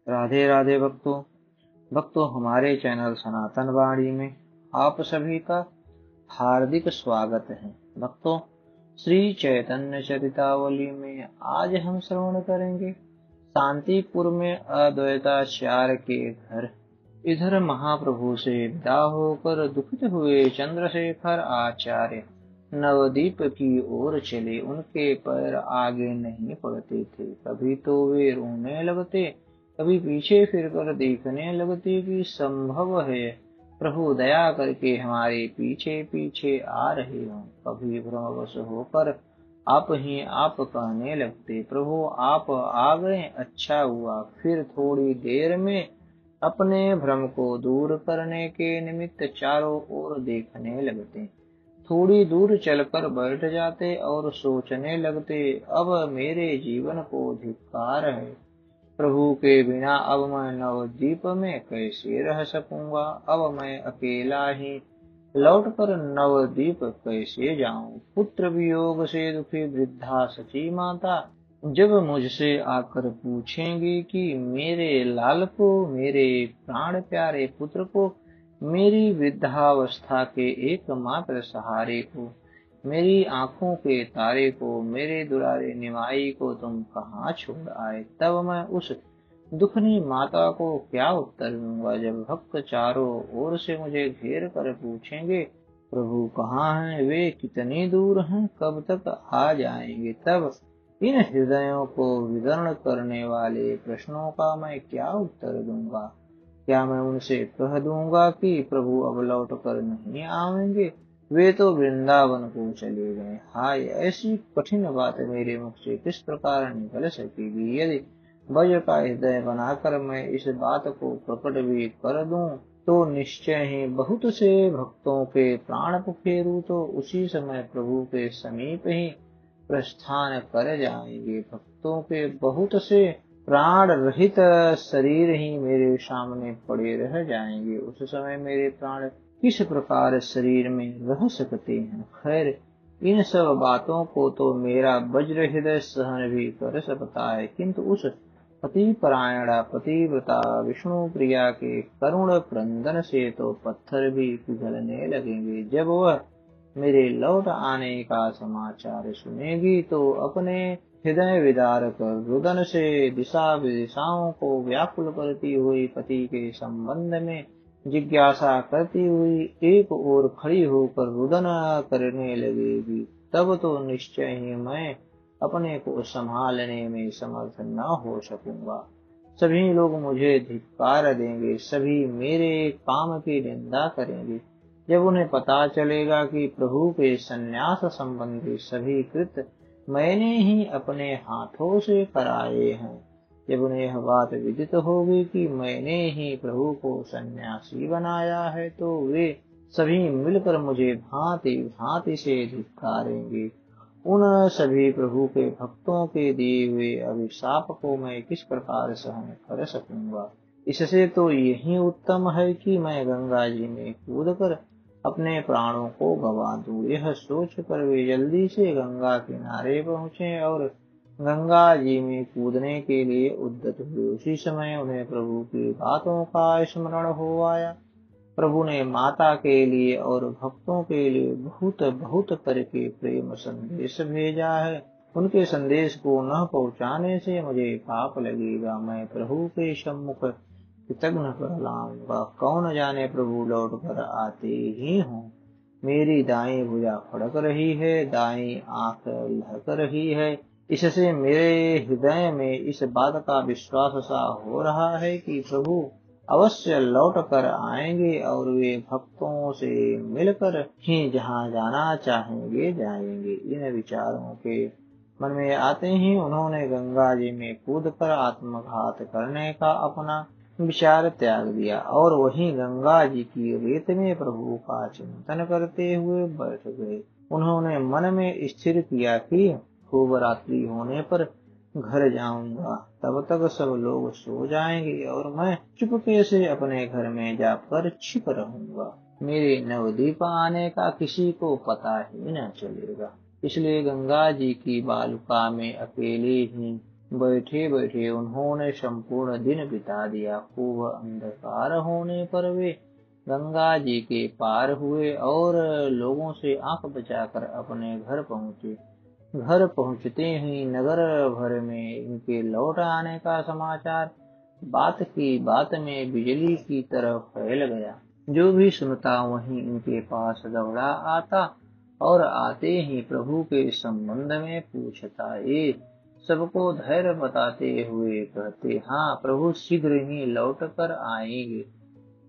राधे राधे भक्तों हमारे चैनल सनातन वाणी में आप सभी का हार्दिक स्वागत है। भक्तों, श्री चैतन्य चरितावली में आज हम श्रवण करेंगे शांतिपुर में अद्वैताचार्य के घर। इधर महाप्रभु से विदा होकर दुखित हुए चंद्रशेखर आचार्य नवद्वीप की ओर चले। उनके पैर आगे नहीं पड़ते थे। कभी तो वे रोने लगते, कभी पीछे फिरकर देखने लगते कि संभव है प्रभु दया करके हमारे पीछे पीछे आ रहे हों। कभी भ्रमवश होकर आप ही आप कहने लगते, प्रभु आप आ गए, अच्छा हुआ। फिर थोड़ी देर में अपने भ्रम को दूर करने के निमित्त चारों ओर देखने लगते। थोड़ी दूर चलकर बैठ जाते और सोचने लगते, अब मेरे जीवन को धिक्कार है। प्रभु के बिना अब मैं नवद्वीप में कैसे रह सकूंगा। अब मैं अकेला ही लौटकर नवद्वीप कैसे जाऊं। पुत्र वियोग से दुखी वृद्धा सची माता जब मुझसे आकर पूछेंगी कि मेरे लाल को, मेरे प्राण प्यारे पुत्र को, मेरी वृद्धावस्था के एकमात्र सहारे को, मेरी आंखों के तारे को, मेरे दुलारे निमाई को तुम कहाँ छोड़ आए, तब मैं उस दुखनी माता को क्या उत्तर दूंगा। जब भक्त चारों ओर से मुझे घेर कर पूछेंगे, प्रभु कहाँ हैं, वे कितनी दूर हैं, कब तक आ जाएंगे, तब इन हृदयों को विदर्ण करने वाले प्रश्नों का मैं क्या उत्तर दूंगा। क्या मैं उनसे कह दूंगा कि प्रभु अब लौट कर नहीं आएंगे, वे तो वृंदावन को चले गए। हाय, ऐसी कठिन बात मेरे मुख से किस प्रकार निकल सकेगी। यदि ब्रज का हृदय बनाकर मैं इस बात को प्रकट भी कर दूं तो निश्चय ही बहुत से भक्तों के प्राण पखेरु तो उसी समय प्रभु के समीप ही प्रस्थान कर जाएंगे। भक्तों के बहुत से प्राण रहित शरीर ही मेरे सामने पड़े रह जाएंगे। उस समय मेरे प्राण किस प्रकार शरीर में रह सकते हैं। खैर, इन सब बातों को तो मेरा वज्र हृदय सहन भी कर सकता है, किंतु उस पति परायणा पतिव्रता विष्णु प्रिया के करुण क्रंदन से तो पत्थर भी पिघलने लगेंगे। जब वह मेरे लौट आने का समाचार सुनेगी तो अपने हृदय विदारक रुदन से दिशा विदिशाओं को व्याकुल करती हुई पति के संबंध में जिज्ञासा करती हुई एक ओर खड़ी होकर रुदन करने लगेगी। तब तो निश्चय ही मैं अपने को संभालने में समर्थ न हो सकूंगा। सभी लोग मुझे धिक्कार देंगे, सभी मेरे काम की निंदा करेंगे। जब उन्हें पता चलेगा कि प्रभु के संन्यास संबंधी सभी कृत्य मैंने ही अपने हाथों से कराए हैं, जब उन्हें यह बात विदित होगी कि मैंने ही प्रभु को सन्यासी बनाया है, तो वे सभी मिलकर मुझे भांति भांति से धिक्कारेंगे। उन सभी प्रभु के भक्तों के दिए हुए अभिशाप को मैं किस प्रकार सहन कर सकूंगा। इससे तो यही उत्तम है कि मैं गंगा जी में कूदकर अपने प्राणों को गवा दूं। यह सोच कर वे जल्दी से गंगा किनारे पहुंचे और गंगा जी में कूदने के लिए उद्यत हुए। उसी समय उन्हें प्रभु की बातों का स्मरण हो आया। प्रभु ने माता के लिए और भक्तों के लिए बहुत बहुत करके प्रेम संदेश भेजा है। उनके संदेश को न पहुंचाने से मुझे पाप लगेगा। मैं प्रभु के सम्मुख कृतघ्न कर लाऊंगा। कौन जाने प्रभु लौट कर आते ही हों। मेरी दाई भुजा फड़क रही है, दाई आंख लहक रही है। इससे मेरे हृदय में इस बात का विश्वास सा हो रहा है कि प्रभु अवश्य लौट कर आएंगे और वे भक्तों से मिलकर ही जहाँ जाना चाहेंगे जाएंगे। इन विचारों के मन में आते ही उन्होंने गंगा जी में कूदकर आत्मघात करने का अपना विचार त्याग दिया और वहीं गंगा जी की रेत में प्रभु का चिंतन करते हुए बैठ गए। उन्होंने मन में स्थिर किया कि खूब रात्रि होने पर घर जाऊंगा, तब तक सब लोग सो जाएंगे और मैं चुपके से अपने घर में जाकर छिप रहूंगा। मेरे नवद्वीप आने का किसी को पता ही न चलेगा। इसलिए गंगा जी की बालुका में अकेले ही बैठे बैठे उन्होंने संपूर्ण दिन बिता दिया। खूब अंधकार होने पर वे गंगा जी के पार हुए और लोगों से आंख बचाकर अपने घर पहुंचे। घर पहुंचते ही नगर भर में इनके लौट आने का समाचार बात की बात में बिजली की तरह फैल गया। जो भी सुनता वहीं इनके पास दौड़ा आता और आते ही प्रभु के संबंध में पूछता। ये सबको धैर्य बताते हुए कहते, हाँ प्रभु शीघ्र ही लौट कर आएंगे।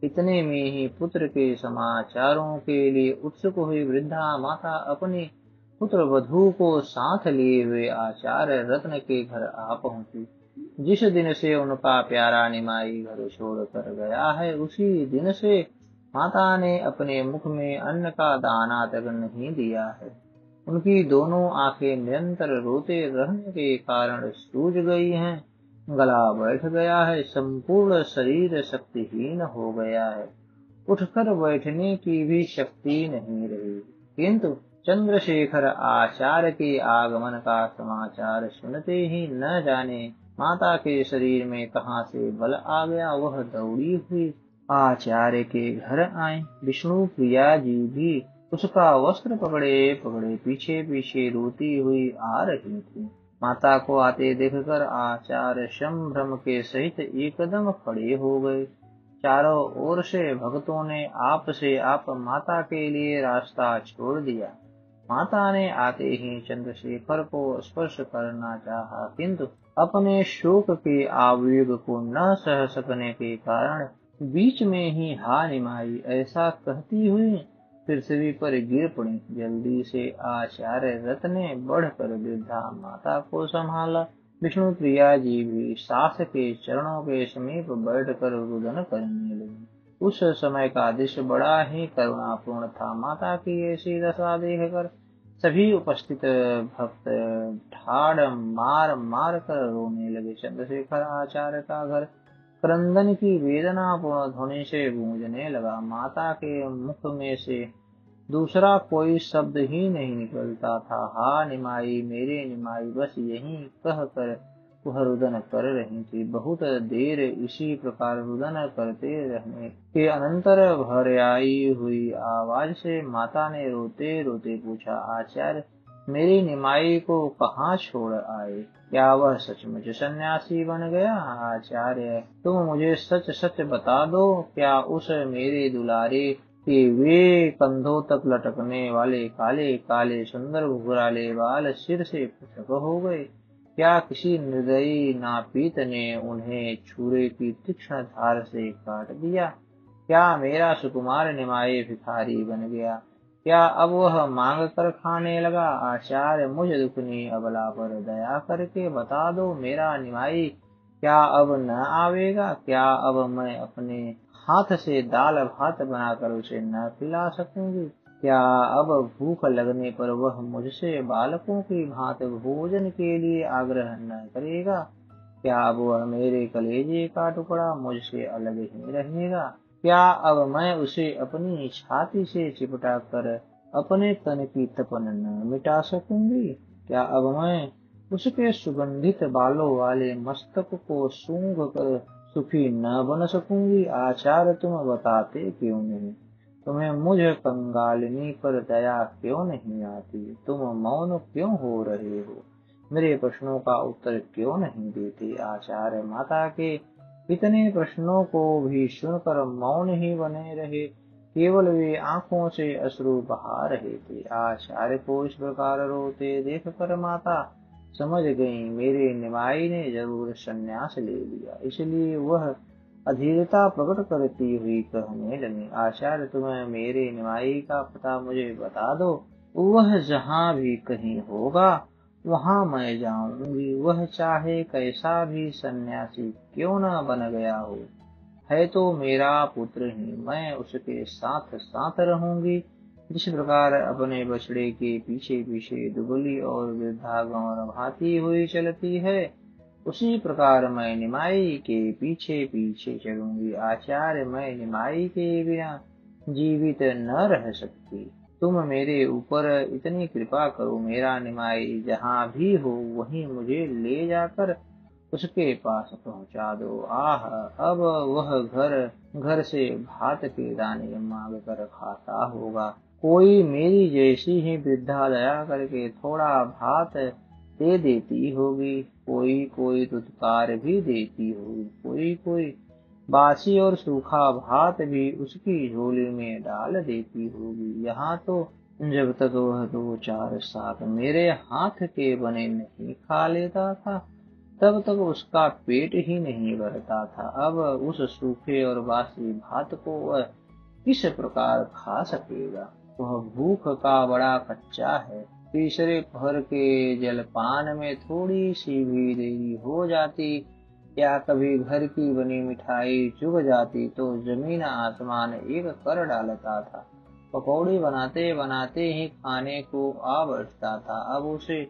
इतने में ही पुत्र के समाचारों के लिए उत्सुक हुई वृद्धा माता अपनी पुत्र वधू को साथ लिए हुए आचार्य रत्न के घर आ पहुंची। जिस दिन से उनका प्यारा निमाई घर छोड़कर गया है, उसी दिन से माता ने अपने मुख में अन्न का दाना तक नहीं दिया है। उनकी दोनों आंखें निरंतर रोते रहने के कारण सूज गई हैं। गला बैठ गया है, संपूर्ण शरीर शक्तिहीन हो गया है, उठकर बैठने की भी शक्ति नहीं रही। किंतु चंद्रशेखर आचार्य के आगमन का समाचार सुनते ही न जाने माता के शरीर में कहां से बल आ गया, वह दौड़ी हुई आचार्य के घर आए। विष्णु प्रिया जी भी उसका वस्त्र पकड़े पकड़े पीछे पीछे रोती हुई आ रही थी। माता को आते देखकर आचार्य संभ्रम के सहित एकदम खड़े हो गए। चारों ओर से भक्तों ने आप से आप माता के लिए रास्ता छोड़ दिया। माता ने आते ही चंद्रशेखर को स्पर्श करना चाहा, किंतु अपने शोक के आवेग को न सह सकने के कारण बीच में ही हा निमाई ऐसा कहती हुई पृथ्वी पर गिर पड़ी। जल्दी से आचार्य रथ ने बढ़कर वृद्धा माता को संभाला। विष्णु प्रिया जी भी सास के चरणों के समीप बैठकर रुदन करने लगी। उस समय का दृश्य बड़ा ही करुणापूर्ण था। माता की ऐसी दशा देखकर सभी उपस्थित भक्त ठाड़ मार मार कर रोने लगे। चंद्रशेखर आचार्य का घर क्रंदन की वेदनापूर्ण ध्वनि से गूंजने लगा। माता के मुख में से दूसरा कोई शब्द ही नहीं निकलता था। हा निमाई, मेरे निमाई, बस यही कह कर वह रुदन कर रही थी। बहुत देर इसी प्रकार रुदन करते रहने के अनंतर भरयाई हुई आवाज से माता ने रोते रोते पूछा, आचार्य मेरी निमाई को कहाँ छोड़ आए? क्या वह सचमुच सन्यासी बन गया? आचार्य तुम मुझे सच सच बता दो, क्या उस मेरे दुलारे के वे कंधों तक लटकने वाले काले काले सुंदर घुघराले बाल सिर से पृथक हो गए? क्या किसी निर्दयी नापीत ने उन्हें छुरे की तीक्ष्ण धार से काट दिया? क्या मेरा सुकुमार निमाई भिखारी बन गया? क्या अब वह मांग कर खाने लगा? आचार्य मुझ दुखनी अबला पर दया करके बता दो, मेरा निमाई क्या अब न आवेगा? क्या अब मैं अपने हाथ से दाल भात बनाकर उसे न खिला सकूंगी? क्या अब भूख लगने पर वह मुझसे बालकों की भांति भोजन के लिए आग्रह न करेगा? क्या अब वह मेरे कलेजे का टुकड़ा मुझसे अलग ही रहेगा? क्या अब मैं उसे अपनी छाती से चिपटा कर अपने तन की तपन न मिटा सकूंगी? क्या अब मैं उसके सुगंधित बालों वाले मस्तक को सूंघ कर सुखी न बन सकूंगी? आचार्य तुम बताते क्यों नहीं? तुम्हें मुझ कंगालिनी पर दया क्यों नहीं आती? तुम मौन क्यों हो रहे हो? मेरे प्रश्नों का उत्तर क्यों नहीं देते? आचार्य माता के इतने प्रश्नों को भी सुनकर मौन ही बने रहे। केवल वे आंखों से अश्रु बहा रहे थे। आचार्य को इस प्रकार रोते देखकर माता समझ गई, मेरे निमाई ने जरूर संन्यास ले लिया। इसलिए वह अधीरता प्रकट करती हुई कहने लगी, आचार्य तुम्हें मेरे निमाई का पता मुझे बता दो। वह जहाँ भी कहीं होगा वहाँ मैं जाऊंगी। वह चाहे कैसा भी सन्यासी क्यों न बन गया हो, है तो मेरा पुत्र ही। मैं उसके साथ साथ रहूंगी। जिस प्रकार अपने बछड़े के पीछे पीछे दुबली और वृद्धा गौर भाती हुई चलती है, उसी प्रकार मैं निमाई के पीछे पीछे चलूंगी। आचार्य मैं निमाई के बिना जीवित न रह सकती। तुम मेरे ऊपर इतनी कृपा करो, मेरा निमाई जहाँ भी हो वहीं मुझे ले जाकर उसके पास पहुंचा दो। आह, अब वह घर घर से भात के दाने मांग कर खाता होगा। कोई मेरी जैसी ही वृद्धा दया करके थोड़ा भात दे देती होगी, कोई कोई दुत्कार भी देती होगी, कोई कोई बासी और सूखा भात भी उसकी झोली में डाल देती होगी। यहाँ तो जब तक वह दो चार साग मेरे हाथ के बने नहीं खा लेता था, तब तक उसका पेट ही नहीं भरता था। अब उस सूखे और बासी भात को वह किस प्रकार खा सकेगा? वह भूख का बड़ा कच्चा है। तीसरे पहर के जलपान में थोड़ी सी भी देरी हो जाती या कभी घर की बनी मिठाई चुभ जाती तो जमीन आसमान एक कर डालता था। पकौड़ी बनाते बनाते ही खाने को आ बैठता था। अब उसे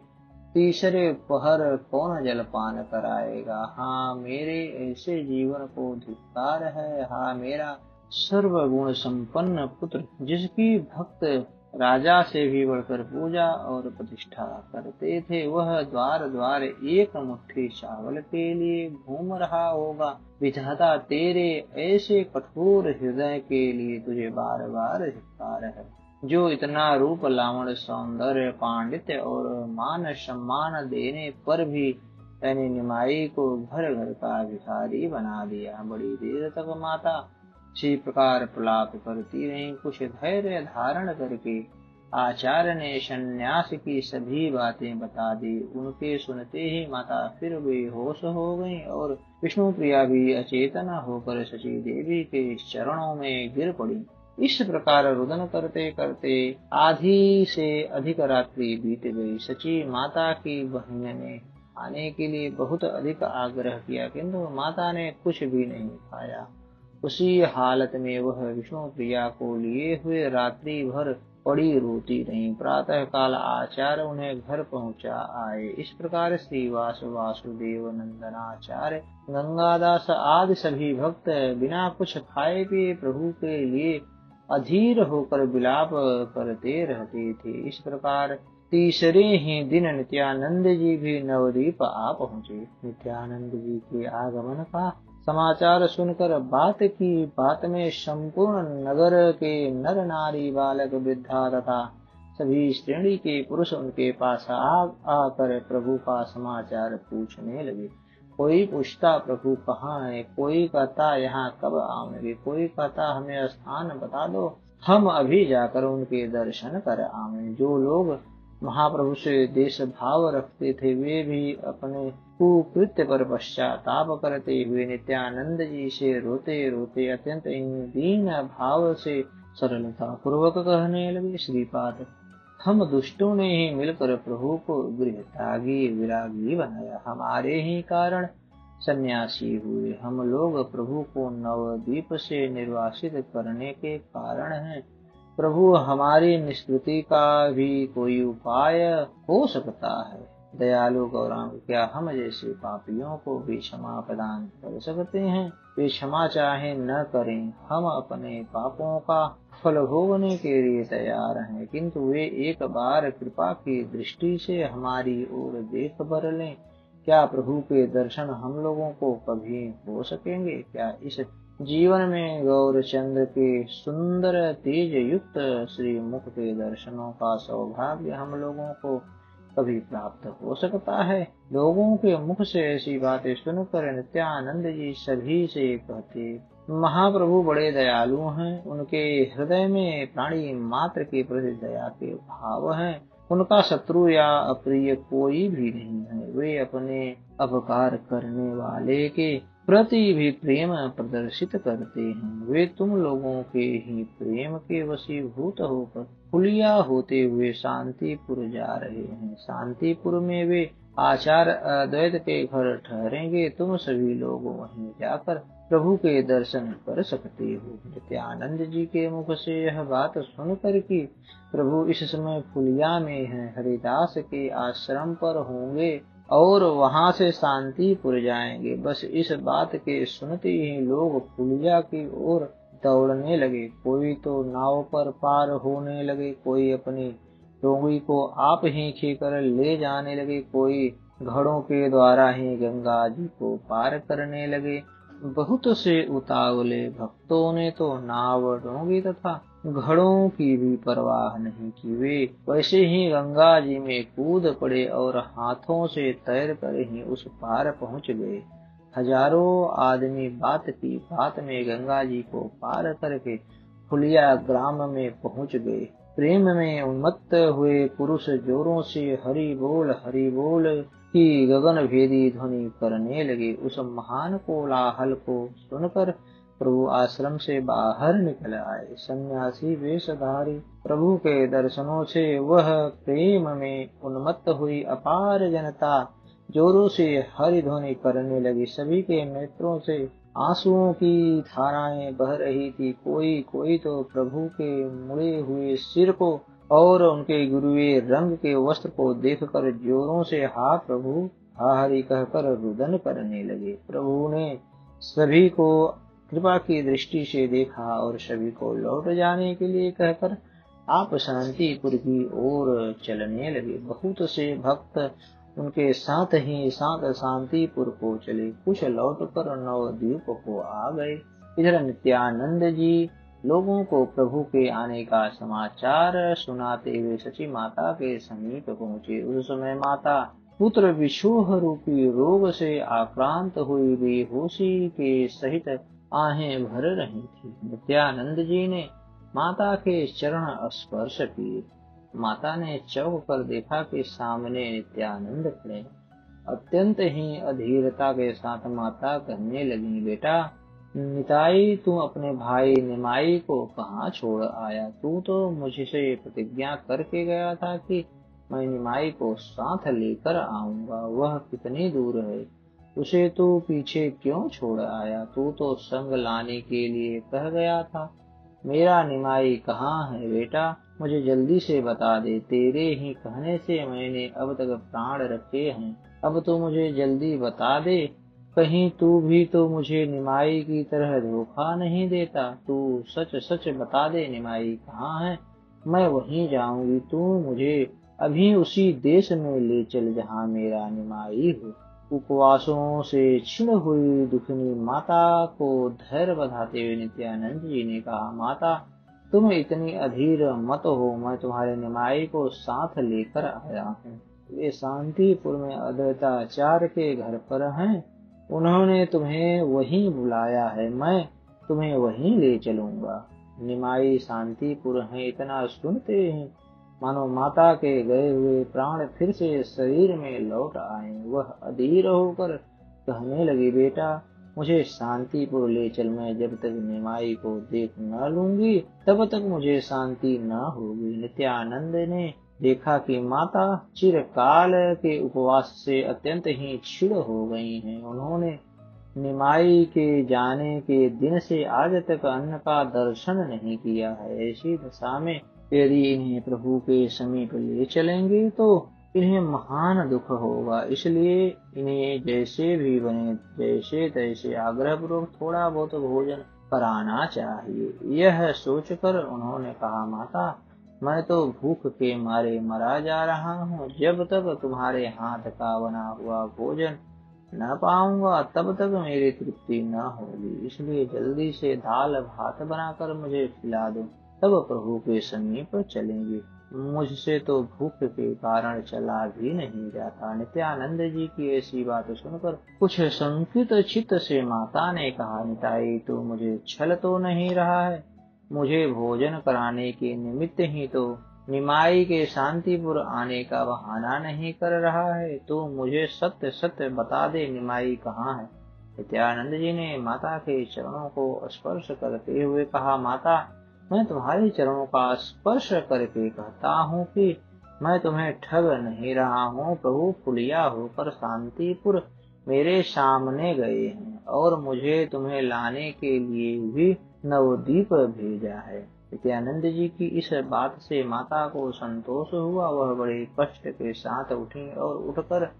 तीसरे पहर कौन जलपान कराएगा? हाँ, मेरे ऐसे जीवन को धिक्कार है। हाँ, मेरा सर्वगुण संपन्न पुत्र, जिसकी भक्त राजा से भी बढ़कर पूजा और प्रतिष्ठा करते थे, वह द्वार द्वार एक मुट्ठी चावल के लिए घूम रहा होगा। विधाता, तेरे ऐसे कठोर हृदय के लिए तुझे बार बार धिक्कार है, जो इतना रूप लावण्य सौंदर्य पांडित्य और मान सम्मान देने पर भी मैंने निमाई को घर घर का भिखारी बना दिया। बड़ी देर तक माता इसी प्रकार प्रलाप करती रही। कुछ धैर्य धारण करके आचार्य ने सन्यास की सभी बातें बता दी। उनके सुनते ही माता फिर बेहोश हो गईं और विष्णु प्रिया भी अचेतन होकर शची देवी के चरणों में गिर पड़ी। इस प्रकार रुदन करते करते आधी से अधिक रात्रि बीत गई। शची माता की बहन ने खाने के लिए बहुत अधिक आग्रह किया, किंतु माता ने कुछ भी नहीं खाया। उसी हालत में वह विष्णु प्रिया को लिए हुए रात्रि भर पड़ी रोती रही। प्रातः काल आचार्य उन्हें घर पहुंचा आए। इस प्रकार श्रीवास वासुदेव नंदनाचार्य गंगादास आदि सभी भक्त बिना कुछ खाए पिए प्रभु के लिए अधीर होकर विलाप करते रहते थे। इस प्रकार तीसरे ही दिन नित्यानंद जी भी नवद्वीप आ पहुँचे। नित्यानंद जी के आगमन का समाचार सुनकर बात की बात में संपूर्ण नगर के नर नारी बालक वृद्धा तथा सभी श्रेणी के पुरुष उनके पास आकर प्रभु का समाचार पूछने लगे। कोई पूछता प्रभु कहाँ है, कोई कहता यहाँ कब आएंगे, कोई कहता हमें स्थान बता दो, हम अभी जाकर उनके दर्शन कर आवें। जो लोग महाप्रभु से देश भाव रखते थे वे भी अपने कुकृत्य पर पश्चाताप करते हुए नित्यानंद जी से रोते रोते अत्यंत दीन भाव से सरलता पूर्वक कहने लगे, श्रीपाद, हम दुष्टों ने ही मिलकर प्रभु को गृह त्यागी विरागी बनाया। हमारे ही कारण सन्यासी हुए। हम लोग प्रभु को नवद्वीप से निर्वासित करने के कारण हैं। प्रभु, हमारी निष्कृति का भी कोई उपाय हो सकता है? दयालु गौरांग, क्या हम जैसे पापियों को भी क्षमा प्रदान कर सकते हैं? वे क्षमा चाहे न करें, हम अपने पापों का फल भोगने के लिए तैयार हैं, किंतु वे एक बार कृपा की दृष्टि से हमारी ओर देख भर लें। क्या प्रभु के दर्शन हम लोगों को कभी हो सकेंगे? क्या इस जीवन में गौरचंद्र के सुंदर तेज युक्त श्री मुख के दर्शनों का सौभाग्य हम लोगों को कभी प्राप्त हो सकता है? लोगों के मुख से ऐसी बातें सुनकर नित्यानंद जी सभी से कहते, महाप्रभु बड़े दयालु हैं, उनके हृदय में प्राणी मात्र के प्रति दया के भाव हैं। उनका शत्रु या अप्रिय कोई भी नहीं है। वे अपने अपकार करने वाले के प्रति भी प्रेम प्रदर्शित करते हैं। वे तुम लोगों के ही प्रेम के वशीभूत होकर हुलिया होते हुए शांतिपुर जा रहे हैं। शांतिपुर में वे आचार्य अद्वैत के घर ठहरेंगे। तुम सभी लोग वहीं जाकर प्रभु के दर्शन कर सकते हो। नित्यानंद जी के मुख से यह बात सुनकर कि प्रभु इस समय फुलिया में हैं, हरिदास के आश्रम पर होंगे और वहां से शांतिपुर जाएंगे, बस इस बात के सुनते ही लोग फुलिया की ओर दौड़ने लगे, कोई तो नाव पर पार होने लगे, कोई अपनी डोंगी को आप ही खींचकर ले जाने लगे, कोई घड़ों के द्वारा ही गंगा जी को पार करने लगे। बहुत से उतावले भक्तों ने तो नाव, डोंगी तथा घड़ों की भी परवाह नहीं की। वे वैसे ही गंगा जी में कूद पड़े और हाथों से तैर कर ही उस पार पहुंच गए। हजारों आदमी बात की बात में गंगा जी को पार करके फुलिया ग्राम में पहुंच गए। प्रेम में उन्मत्त हुए पुरुष जोरों से हरि बोल की गगन भेदी ध्वनि करने लगे। उस महान कोलाहल को सुनकर प्रभु आश्रम से बाहर निकल आए। सन्यासी वेशधारी प्रभु के दर्शनों से वह प्रेम में उन्मत्त हुई अपार जनता जोरों से हरि ध्वनि करने लगी। सभी के नेत्रों से आंसुओं की धाराएं बह रही थी। कोई तो प्रभु के मुड़े हुए सिर को और उनके गुरुए रंग के वस्त्र को देखकर जोरों से हा प्रभु हा हरि कहकर रुदन करने लगे। प्रभु ने सभी को कृपा की दृष्टि से देखा और सभी को लौट जाने के लिए कहकर आप शांतिपुर की ओर चलने लगे। बहुत से भक्त उनके साथ ही साथ शांतिपुर को चले। कुछ लौटकर नवद्वीप को आ गए। इधर नित्यानंद जी लोगों को प्रभु के आने का समाचार सुनाते हुए सची माता के समीप पहुँचे। उस समय माता पुत्र विशोह रूपी रोग से आक्रांत हुई बेहोशी के सहित आहें भर रही थी। नित्यानंद जी ने माता के चरण स्पर्श किए। माता ने चौंक कर देखा कि सामने नित्यानंद खड़े। अत्यंत ही अधीरता के साथ माता कहने लगी, बेटा निताई, तू अपने भाई निमाई को कहाँ छोड़ आया? तू तो मुझसे प्रतिज्ञा करके गया था कि मैं निमाई को साथ लेकर आऊंगा। वह कितनी दूर है? उसे तू पीछे क्यों छोड़ आया? तू तो संग लाने के लिए कह गया था। मेरा निमाई कहाँ है बेटा? मुझे जल्दी से बता दे। तेरे ही कहने से मैंने अब तक प्राण रखे हैं। अब तो मुझे जल्दी बता दे। कहीं तू भी तो मुझे निमाई की तरह धोखा नहीं देता। तू सच सच बता दे, निमाई कहाँ है? मैं वहीं जाऊंगी। तू मुझे अभी उसी देश में ले चल जहाँ मेरा निमाई हो। उपवासों से क्षीण हुई दुखनी माता को धैर्य बधाते हुए नित्यानंद जी ने कहा, माता तुम इतनी अधीर मत हो। मैं तुम्हारे निमाई को साथ लेकर आया हूँ। वे शांतिपुर में अद्वैताचार्य के घर पर हैं। उन्होंने तुम्हें वहीं बुलाया है। मैं तुम्हें वहीं ले चलूंगा। निमाई शांतिपुर है। इतना सुनते ही मानो माता के गए हुए प्राण फिर से शरीर में लौट आए। वह अधीर होकर कहने लगी, बेटा मुझे शांतिपुर ले चल। मैं जब तक निमाई को देख न लूंगी तब तक मुझे शांति न होगी। नित्यानंद ने देखा कि माता चिरकाल के उपवास से अत्यंत ही क्षीण हो गई हैं। उन्होंने निमाई के जाने के दिन से आज तक अन्न का दर्शन नहीं किया है। ऐसी दशा में यदि इन्हें प्रभु के समीप ले चलेंगे तो इन्हें महान दुख होगा। इसलिए इन्हें जैसे भी बने जैसे तैसे आग्रह पूर्वक थोड़ा बहुत भोजन कराना चाहिए। यह सोचकर उन्होंने कहा, माता मैं तो भूख के मारे मरा जा रहा हूँ। जब तक तुम्हारे हाथ का बना हुआ भोजन न पाऊंगा तब तक मेरी तृप्ति न होगी। इसलिए जल्दी से दाल भात बनाकर मुझे खिला दो, तब प्रभु के समीप चलेंगे। मुझसे तो भूख के कारण चला भी नहीं जाता। नित्यानंद जी की ऐसी बात सुनकर कुछ शंकित चित्त से माता ने कहा, निताई तो मुझे छल तो नहीं रहा है? मुझे भोजन कराने के निमित्त ही तो निमाई के शांतिपुर आने का बहाना नहीं कर रहा है। तो मुझे सत्य सत्य बता दे, निमाई कहाँ है? नित्यानंद जी ने माता के चरणों को स्पर्श करते हुए कहा, माता मैं तुम्हारे चरणों का स्पर्श करके कहता हूँ कि मैं तुम्हें ठग नहीं रहा हूँ। प्रभु फुलिया होकर शांतिपुर मेरे सामने गए हैं और मुझे तुम्हें लाने के लिए भी नवद्वीप भेजा है। नित्यानंद जी की इस बात से माता को संतोष हुआ। वह बड़े कष्ट के साथ उठी और उठकर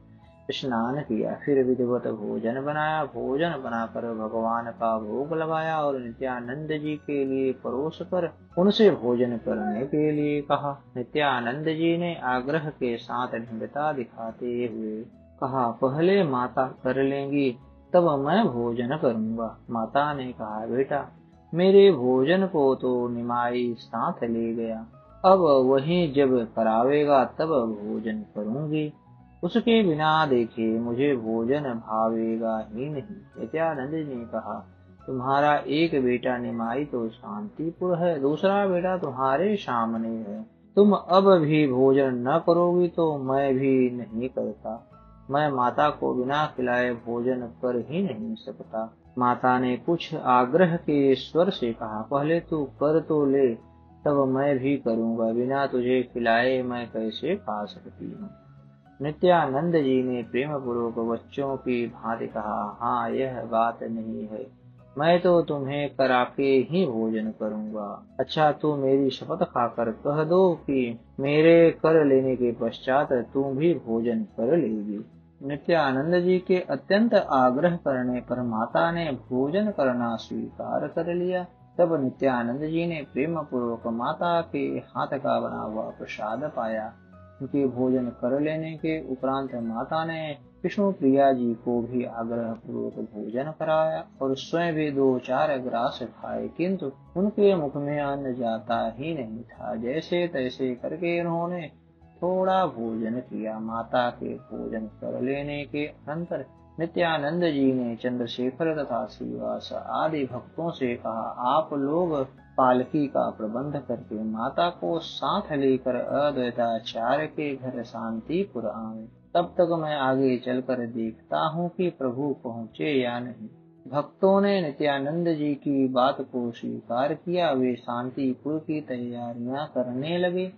स्नान किया, फिर विधिवत भोजन बनाया। भोजन बनाकर भगवान का भोग लगाया और नित्यानंद जी के लिए परोस कर उनसे भोजन करने के लिए कहा। नित्यानंद जी ने आग्रह के साथ दृढ़ता दिखाते हुए कहा, पहले माता कर लेंगी, तब मैं भोजन करूंगा। माता ने कहा, बेटा, मेरे भोजन को तो निमाई साथ ले गया, अब वही जब करावेगा तब भोजन करूंगी। उसके बिना देखे मुझे भोजन भावेगा ही नहीं। नित्यानंद जी ने कहा, तुम्हारा एक बेटा निमाई तो शांतिपुर है, दूसरा बेटा तुम्हारे सामने है। तुम अब भी भोजन न करोगी तो मैं भी नहीं करता। मैं माता को बिना खिलाए भोजन कर ही नहीं सकता। माता ने कुछ आग्रह के स्वर से कहा, पहले तू कर तो ले, तब मैं भी करूंगा। बिना तुझे खिलाए मैं कैसे खा सकती हूँ। नित्यानंद जी ने प्रेम पूर्वक बच्चों की भांति कहा, हाँ, यह बात नहीं है, मैं तो तुम्हें कराके ही भोजन करूंगा। अच्छा, तू मेरी शपथ खाकर कह दो कि मेरे कर लेने के पश्चात तुम भी भोजन कर लेगी। नित्यानंद जी के अत्यंत आग्रह करने पर माता ने भोजन करना स्वीकार कर लिया। तब नित्यानंद जी ने प्रेम पूर्वक माता के हाथ का बना हुआ प्रसाद पाया। उनके भोजन कर लेने के उपरांत माता ने विष्णु प्रिया जी को भी आग्रह पूर्वक भोजन कराया और स्वयं भी 2-4 ग्रास खाए, किंतु उनके मुख में अन्न जाता ही नहीं था। जैसे तैसे करके उन्होंने थोड़ा भोजन किया। माता के भोजन कर लेने के अनंतर नित्यानंद जी ने चंद्रशेखर तथा श्रीवास आदि भक्तों से कहा, आप लोग पालकी का प्रबंध करके माता को साथ लेकर अद्वैताचार्य के घर शांतिपुर आए। तब तक मैं आगे चलकर देखता हूँ कि प्रभु पहुँचे या नहीं। भक्तों ने नित्यानंद जी की बात को स्वीकार किया। वे शांतिपुर की तैयारियां करने लगे।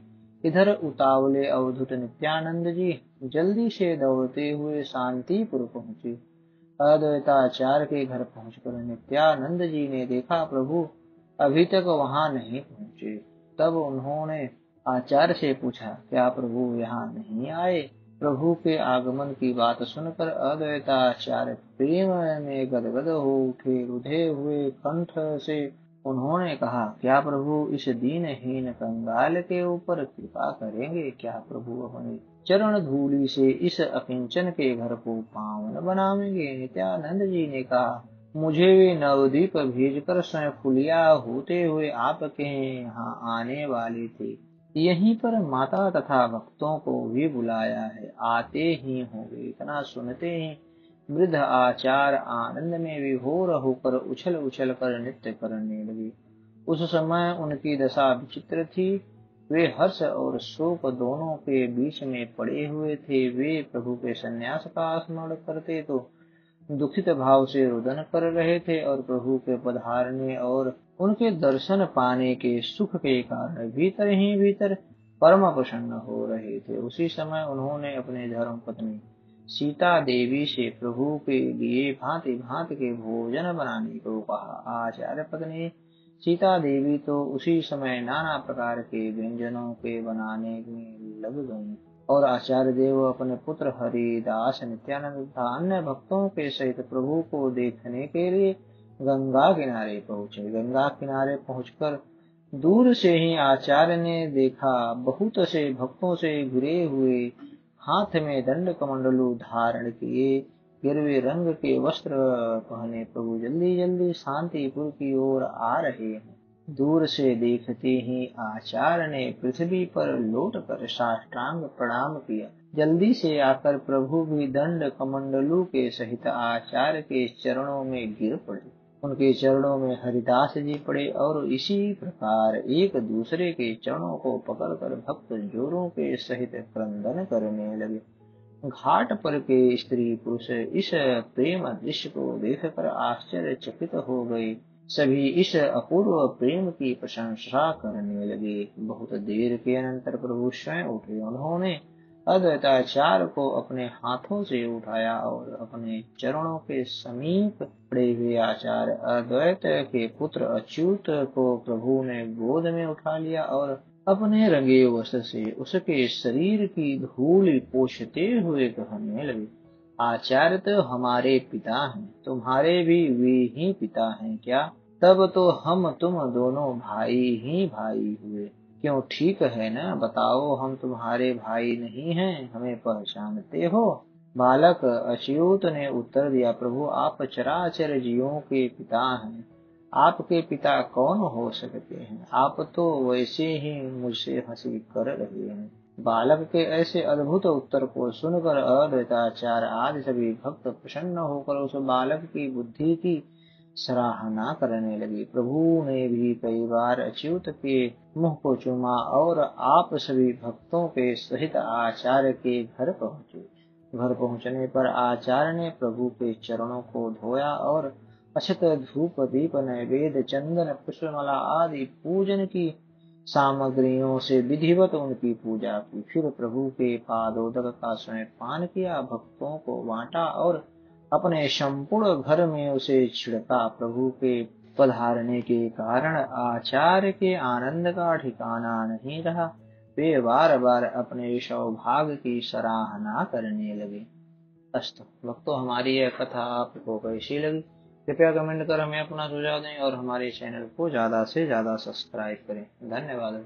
इधर उतावले अवधूत नित्यानंद जी जल्दी से दौड़ते हुए शांतिपुर पहुँचे। अद्वैताचार्य के घर पहुंचकर नित्यानंद जी ने देखा प्रभु अभी तक वहां नहीं पहुंचे। तब उन्होंने आचार्य से पूछा, क्या प्रभु यहाँ नहीं आए? प्रभु के आगमन की बात सुनकर अद्वैताचार्य प्रेम में गदगद हो उठे। रुधे हुए कंठ से उन्होंने कहा, क्या प्रभु इस दीनहीन कंगाल के ऊपर कृपा करेंगे? क्या प्रभु अपने चरण धूलि से इस अकिंचन के घर को पावन बनावेंगे? नित्यानंद जी ने कहा, मुझे वे नवदीप भेजकर स्वयं फुलिया होते हुए आपके यहाँ आने वाले थे। यहीं पर माता तथा भक्तों को भी बुलाया है, आते ही होंगे। इतना सुनते ही वृद्ध आचार्य आनंद में विभोर होकर उछल उछल कर नृत्य करने लगे। उस समय उनकी दशा विचित्र थी। वे हर्ष और शोक दोनों के बीच में पड़े हुए थे। वे प्रभु के संन्यास का स्मरण करते तो दुखित भाव से रुदन कर रहे थे और प्रभु के पधारने और उनके दर्शन पाने के सुख के कारण भीतर ही भीतर परम प्रसन्न हो रहे थे। उसी समय उन्होंने अपने धर्म पत्नी सीता देवी से प्रभु के लिए भांति भांति के भोजन बनाने को कहा। आचार्य पत्नी सीता देवी तो उसी समय नाना प्रकार के व्यंजनों के बनाने में लग गईं और आचार्य देव अपने पुत्र हरिदास नित्यानंद तथा अन्य भक्तों के सहित प्रभु को देखने के लिए गंगा किनारे पहुँचे। गंगा किनारे पहुंचकर दूर से ही आचार्य ने देखा, बहुत से भक्तों से घिरे हुए, हाथ में दंड कमंडलू धारण किए, गिरवे रंग के वस्त्र पहने प्रभु जल्दी जल्दी शांतिपुर की ओर आ रहे हैं। दूर से देखते ही आचार्य ने पृथ्वी पर लौट कर साष्टांग प्रणाम किया। जल्दी से आकर प्रभु भी दंड कमंडलू के सहित आचार्य के चरणों में गिर पड़े। उनके चरणों में हरिदास जी पड़े और इसी प्रकार एक दूसरे के चरणों को पकड़कर भक्त जोरों के सहित क्रंदन करने लगे। घाट पर के स्त्री पुरुष इस प्रेम दृश्य को देखकर आश्चर्यचकित हो गए। सभी इस अपूर्व प्रेम की प्रशंसा करने लगे। बहुत देर के अनंतर प्रभु स्वयं उठे। उन्होंने अद्वैताचार्य को अपने हाथों से उठाया और अपने चरणों के समीप पड़े हुए आचार्य अद्वैत के पुत्र अच्युत को प्रभु ने गोद में उठा लिया और अपने रंगे वस्त्र से उसके शरीर की धूल पोंछते हुए कहने लगे, आचार्य तो हमारे पिता हैं, तुम्हारे भी वे ही पिता हैं क्या? तब तो हम तुम दोनों भाई ही भाई हुए। क्यों, ठीक है ना? बताओ, हम तुम्हारे भाई नहीं हैं? हमें पहचानते हो? बालक अच्युत ने उत्तर दिया, प्रभु आप चराचर जीवों के पिता हैं, आपके पिता कौन हो सकते हैं? आप तो वैसे ही मुझसे हंसी कर रहे हैं। बालक के ऐसे अद्भुत उत्तर को सुनकर अद्वैताचार्य आदि सभी भक्त प्रसन्न होकर उस बालक की बुद्धि की सराहना करने लगे। प्रभु ने भी कई बार अच्युत के मुख को चूमा और आप सभी भक्तों के सहित आचार्य के घर पहुँचे। घर पहुँचने पर आचार्य ने प्रभु के चरणों को धोया और अक्षत धूप दीप नैवेद्य चंदन पुष्पमाला आदि पूजन की सामग्रियों से विधिवत उनकी पूजा की। फिर प्रभु के पादोदक का स्वयं पान किया, भक्तों को बांटा और अपने संपूर्ण घर में उसे छिड़का। प्रभु के पधारने के कारण आचार्य के आनंद का ठिकाना नहीं रहा। वे बार बार अपने सौभाग्य की सराहना करने लगे। अस्तु भक्तों, हमारी यह कथा आपको कैसी लगी? कृपया कमेंट कर हमें अपना सुझाव दें और हमारे चैनल को ज्यादा से ज्यादा सब्सक्राइब करें। धन्यवाद।